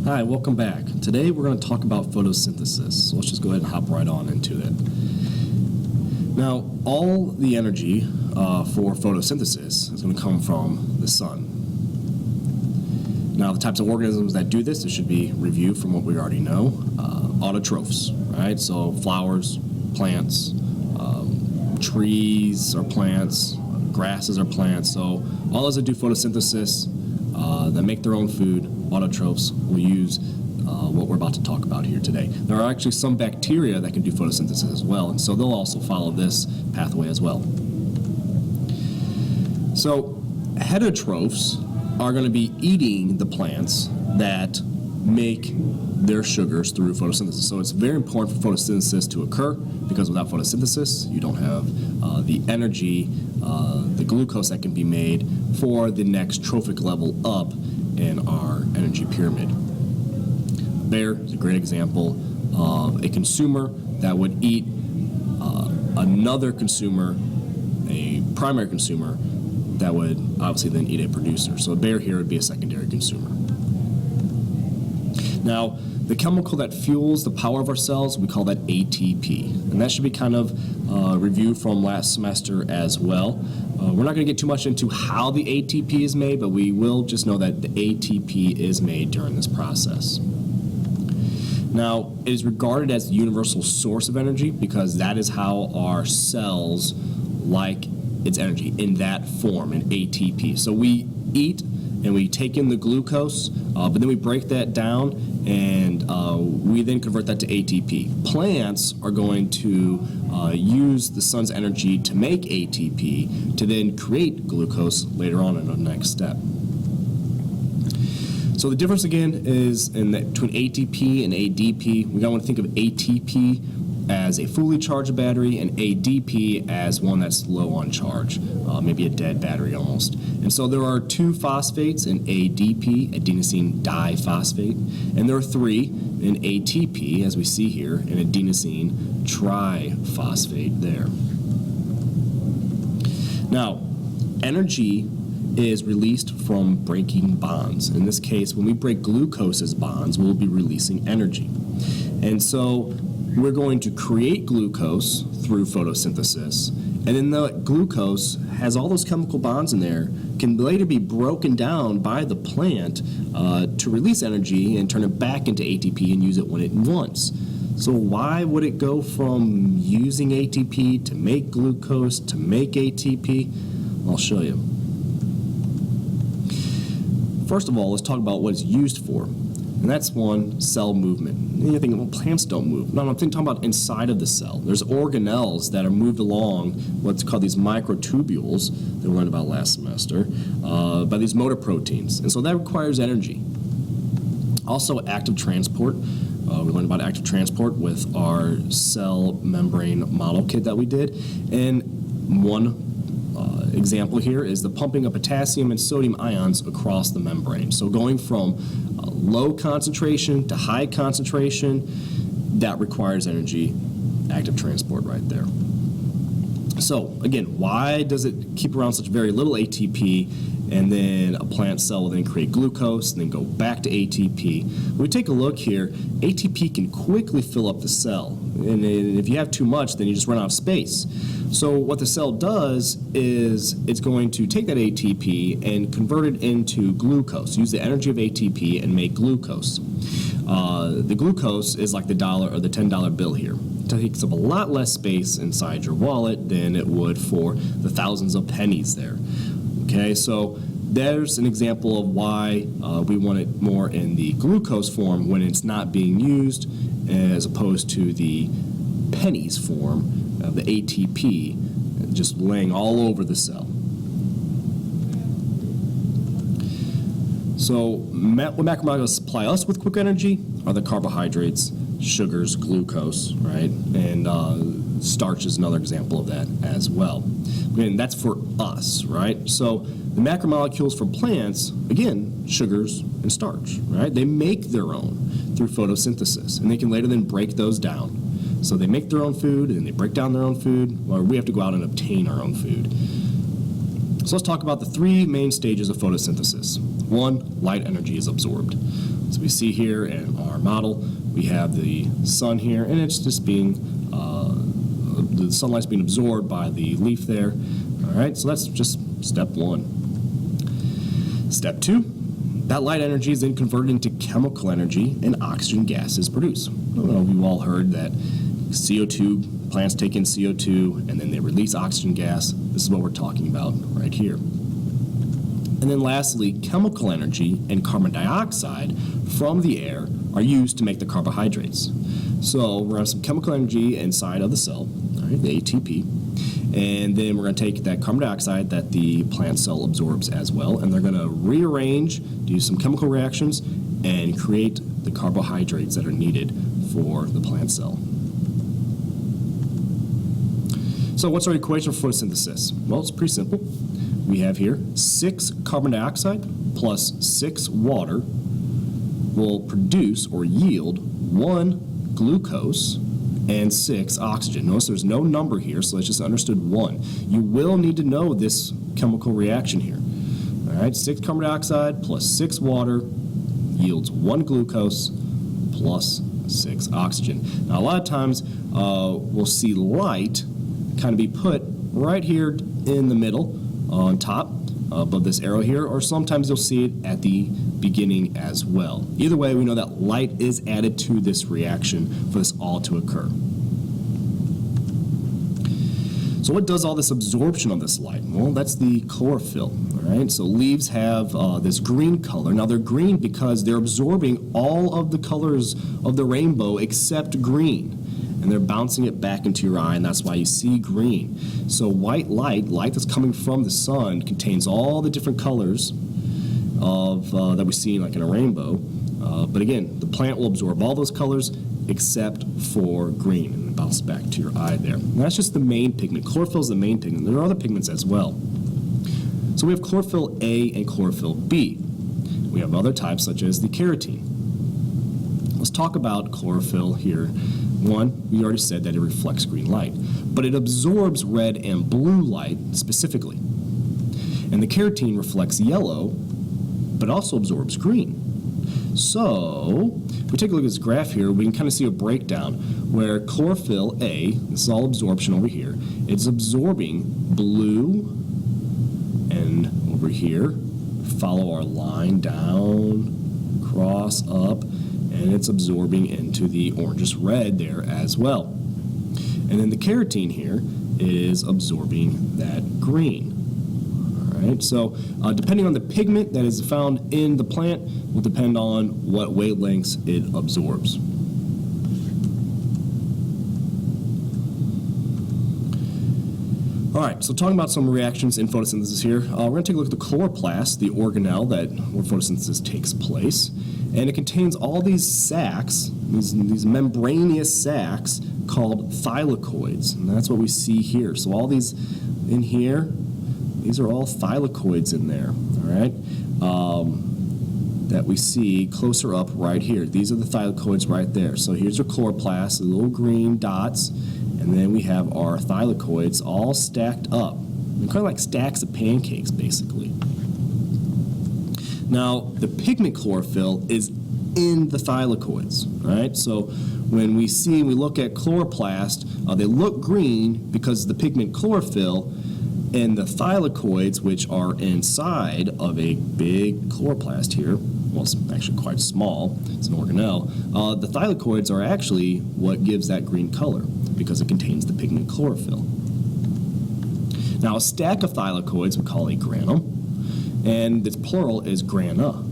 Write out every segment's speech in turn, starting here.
Hi, welcome back. Today we're going to talk about photosynthesis. So let's just go ahead and hop right on into it. Now, all the energy for photosynthesis is going to come from the sun. Now, the types of organisms that do this, it should be reviewed from what we already know. Autotrophs, right? So flowers, plants, trees are plants, grasses are plants. So all those that do photosynthesis, that make their own food, autotrophs, will use what we're about to talk about here today. There are actually some bacteria that can do photosynthesis as well, and so they'll also follow this pathway as well. So heterotrophs are going to be eating the plants that make their sugars through photosynthesis. So it's very important for photosynthesis to occur, because without photosynthesis, you don't have the energy, the glucose that can be made for the next trophic level up in our energy pyramid. A bear is a great example of a consumer that would eat another consumer, a primary consumer, that would obviously then eat a producer. So a bear here would be a secondary consumer. Now, the chemical that fuels the power of our cells, we call that ATP. And that should be kind of reviewed from last semester as well. We're not going to get too much into how the ATP is made, but we will just know that the ATP is made during this process. Now, it is regarded as the universal source of energy because that is how our cells like its energy, in that form, in ATP. So we eat and we take in the glucose, but then we break that down and we then convert that to ATP. Plants are going to use the sun's energy to make ATP to then create glucose later on in the next step. So the difference again is between ATP and ADP. We want to think of ATP as a fully charged battery and ADP as one that's low on charge, maybe a dead battery almost. And so there are two phosphates in ADP, adenosine diphosphate, and there are three in ATP, as we see here, in adenosine triphosphate there. Now, energy is released from breaking bonds. In this case, when we break glucose's bonds, we'll be releasing energy. And so we're going to create glucose through photosynthesis, and then the glucose has all those chemical bonds in there, can later be broken down by the plant to release energy and turn it back into ATP and use it when it wants. So why would it go from using ATP to make glucose to make ATP? I'll show you. First of all, let's talk about what it's used for. And that's one, cell movement. And you think, well, plants don't move. No, I'm talking about inside of the cell. There's organelles that are moved along what's called these microtubules that we learned about last semester by these motor proteins. And so that requires energy. Also, active transport. We learned about active transport with our cell membrane model kit that we did. And one example here is the pumping of potassium and sodium ions across the membrane. So going from low concentration to high concentration, that requires energy, active transport right there. So again, why does it keep around such very little ATP, and then a plant cell will then create glucose and then go back to ATP? When we take a look here, ATP can quickly fill up the cell, and if you have too much, then you just run out of space. So what the cell does is it's going to take that ATP and convert it into glucose, use the energy of ATP and make glucose. The glucose is like the $1 or the $10 bill here. It takes up a lot less space inside your wallet than it would for the thousands of pennies there. Okay, so there's an example of why we want it more in the glucose form when it's not being used, as opposed to the pennies form of the ATP just laying all over the cell. So what macromolecules supply us with quick energy are the carbohydrates, sugars, glucose, right? And starch is another example of that as well. And that's for us, right? So the macromolecules from plants, again, sugars and starch, right? They make their own through photosynthesis, and they can later then break those down. So they make their own food, and they break down their own food, or we have to go out and obtain our own food. So let's talk about the three main stages of photosynthesis. One, light energy is absorbed. So we see here in our model, we have the sun here, and it's just being, the sunlight's being absorbed by the leaf there. All right, so that's just step one. Step two, that light energy is then converted into chemical energy and oxygen gas is produced. I don't know if you've all heard that CO2, plants take in CO2 and then they release oxygen gas. This is what we're talking about right here. And then lastly, chemical energy and carbon dioxide from the air are used to make the carbohydrates. So we're going to have some chemical energy inside of the cell, all right, the ATP, and then we're going to take that carbon dioxide that the plant cell absorbs as well, and they're going to rearrange, do some chemical reactions, and create the carbohydrates that are needed for the plant cell. So what's our equation for photosynthesis? Well, it's pretty simple. We have here 6 carbon dioxide plus 6 water will produce or yield 1 glucose and 6 oxygen. Notice there's no number here, so it's just understood 1. You will need to know this chemical reaction here. All right, 6 carbon dioxide plus 6 water yields 1 glucose plus 6 oxygen. Now, a lot of times we'll see light kind of be put right here in the middle on top above this arrow here, or sometimes you'll see it at the beginning as well. Either way, we know that light is added to this reaction for this all to occur. So what does all this absorption of this light? Well, that's the chlorophyll, all right? So leaves have this green color. Now they're green because they're absorbing all of the colors of the rainbow except green. And they're bouncing it back into your eye, and that's why you see green. So white light that's coming from the sun, contains all the different colors of that we see like in a rainbow. But again, the plant will absorb all those colors except for green, and it bounces back to your eye there. And that's just the main pigment. Chlorophyll is the main pigment. There are other pigments as well. So we have chlorophyll A and chlorophyll B. We have other types such as the carotene. Let's talk about chlorophyll here. One, we already said that it reflects green light, but it absorbs red and blue light specifically. And the carotene reflects yellow, but also absorbs green. So, if we take a look at this graph here, we can kind of see a breakdown where chlorophyll A, this is all absorption over here, it's absorbing blue, and over here, follow our line down, cross up, and it's absorbing into the orangish red there as well. And then the carotene here is absorbing that green. All right, so depending on the pigment that is found in the plant will depend on what wavelengths it absorbs. All right, so talking about some reactions in photosynthesis here, we're going to take a look at the chloroplast, the organelle where photosynthesis takes place. And it contains all these sacs, these membranous sacs called thylakoids. And that's what we see here. So all these in here, these are all thylakoids in there, all right, that we see closer up right here. These are the thylakoids right there. So here's your chloroplast, the little green dots, and then we have our thylakoids all stacked up. They're kind of like stacks of pancakes, basically. Now, the pigment chlorophyll is in the thylakoids, right? So when we look at chloroplast, they look green because the pigment chlorophyll and the thylakoids, which are inside of a big chloroplast here, well, it's actually quite small, it's an organelle, the thylakoids are actually what gives that green color because it contains the pigment chlorophyll. Now, a stack of thylakoids we call a granum, and its plural is grana.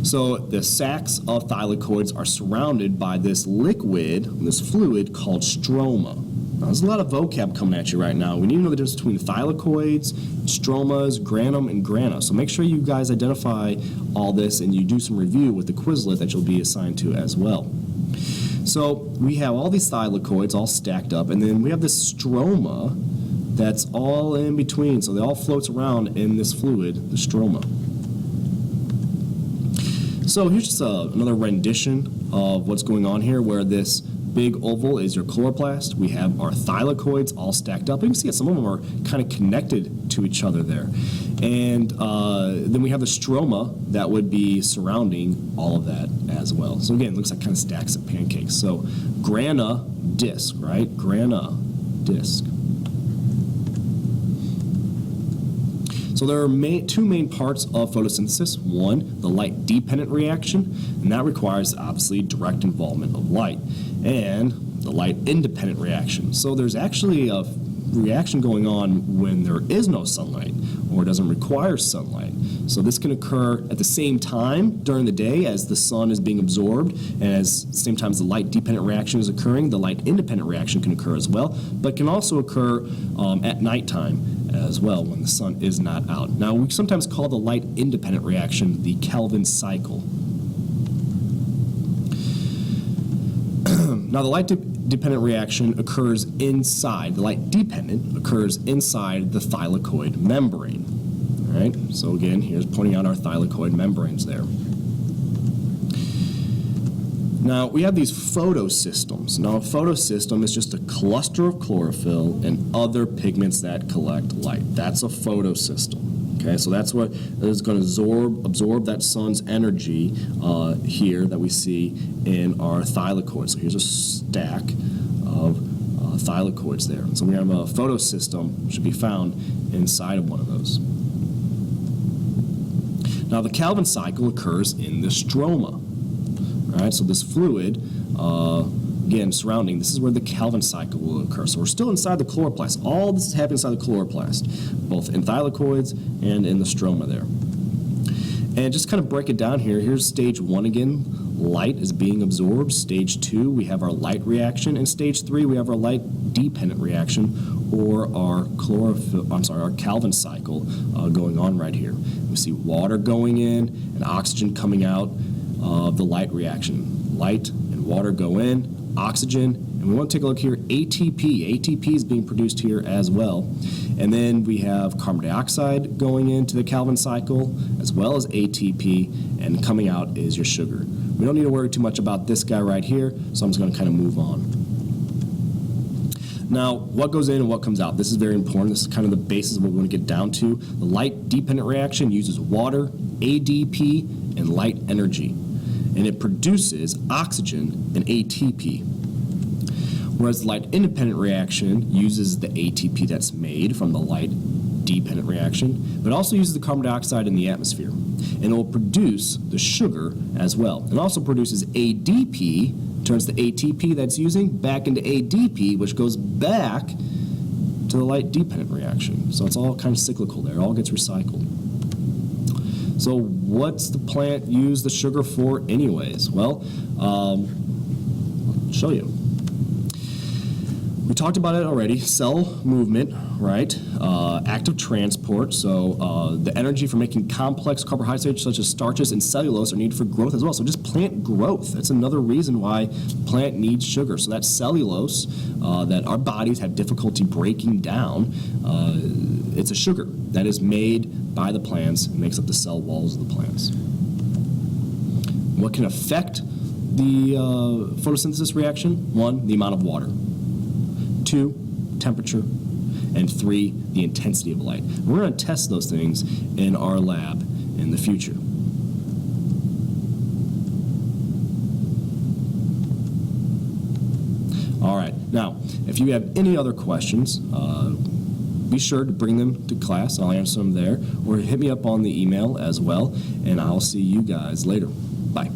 So the sacs of thylakoids are surrounded by this liquid, this fluid called stroma. Now, there's a lot of vocab coming at you right now. We need to know the difference between thylakoids, stromas, granum, and grana. So make sure you guys identify all this and you do some review with the Quizlet that you'll be assigned to as well. So we have all these thylakoids all stacked up, and then we have this stroma that's all in between. So they all floats around in this fluid, the stroma. So here's just another rendition of what's going on here, where this big oval is your chloroplast. We have our thylakoids all stacked up. You can see that some of them are kind of connected to each other there. And then we have the stroma that would be surrounding all of that as well. So again, it looks like kind of stacks of pancakes. So grana disc, right? Grana disc. So there are two main parts of photosynthesis. One, the light-dependent reaction, and that requires, obviously, direct involvement of light. And the light-independent reaction. So there's actually a reaction going on when there is no sunlight or doesn't require sunlight. So this can occur at the same time during the day as the sun is being absorbed, and as the same time as the light-dependent reaction is occurring, the light-independent reaction can occur as well, but can also occur at nighttime as well when the sun is not out. Now, we sometimes call the light-independent reaction the Kelvin cycle. Now, the light-dependent reaction occurs inside, the light-dependent occurs inside the thylakoid membrane. All right, so again, here's pointing out our thylakoid membranes there. Now, we have these photosystems. Now, a photosystem is just a cluster of chlorophyll and other pigments that collect light. That's a photosystem. Okay, so that's what is going to absorb that sun's energy here that we see in our thylakoids. So here's a stack of thylakoids there. So we have a photosystem, which should be found inside of one of those. Now, the Kelvin cycle occurs in the stroma. All right, so this fluid, again, surrounding, this is where the Kelvin cycle will occur. So we're still inside the chloroplast. All this is happening inside the chloroplast, both in thylakoids and in the stroma there. And just kind of break it down here. Here's stage 1 again. Light is being absorbed. Stage 2, we have our light reaction. And stage 3, we have our light-dependent reaction, or our our Kelvin cycle going on right here. We see water going in and oxygen coming out of the light reaction. Light and water go in, oxygen, and we want to take a look here, ATP. ATP is being produced here as well. And then we have carbon dioxide going into the Kelvin cycle, as well as ATP, and coming out is your sugar. We don't need to worry too much about this guy right here, so I'm just going to kind of move on. Now, what goes in and what comes out? This is very important. This is kind of the basis of what we want to get down to. The light-dependent reaction uses water, ADP, and light energy, and it produces oxygen and ATP. Whereas the light-independent reaction uses the ATP that's made from the light-dependent reaction, but also uses the carbon dioxide in the atmosphere. And it will produce the sugar as well. It also produces ADP, turns the ATP that's using back into ADP, which goes back to the light-dependent reaction. So it's all kind of cyclical there. It all gets recycled. So what's the plant use the sugar for anyways? Well, I'll show you. We talked about it already, cell movement, right? Active transport, so the energy for making complex carbohydrates such as starches and cellulose are needed for growth as well. So just plant growth, that's another reason why plant needs sugar. So that cellulose that our bodies have difficulty breaking down, it's a sugar that is made by the plants and makes up the cell walls of the plants. What can affect the photosynthesis reaction? 1, the amount of water. 2, temperature. And 3, the intensity of light. We're going to test those things in our lab in the future. All right, now, if you have any other questions, be sure to bring them to class. I'll answer them there, or hit me up on the email as well, and I'll see you guys later. Bye.